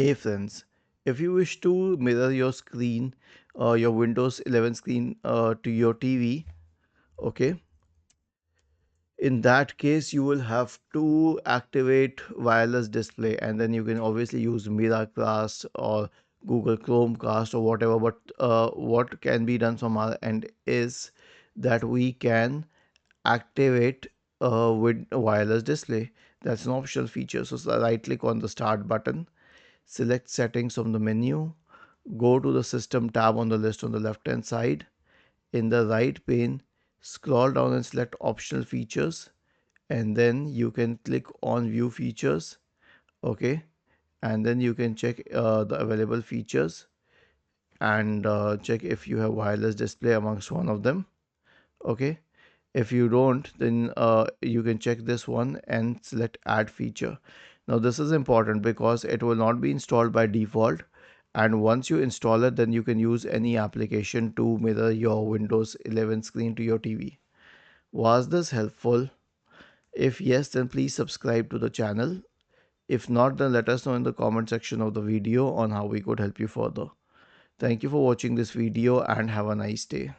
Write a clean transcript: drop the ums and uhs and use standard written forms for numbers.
Hey friends, if you wish to mirror your screen, your Windows 11 screen to your TV, okay, in that case you will have to activate wireless display, and then you can obviously use Miracast or Google Chromecast or whatever. But what can be done from our end is that we can activate with wireless display. That's an optional feature. So right click on the start button, select settings from the menu, go to the system tab on the list on the left hand side. In the right pane, scroll down and select optional features, and then you can click on view features. Okay, and then you can check the available features and check if you have wireless display amongst one of them. Okay, if you don't, then you can check this one and select add feature. Now this is important because it will not be installed by default, and once you install it, then you can use any application to mirror your Windows 11 screen to your TV. Was this helpful? If yes, then please subscribe to the channel. If not, then let us know in the comment section of the video on how we could help you further. Thank you for watching this video and have a nice day.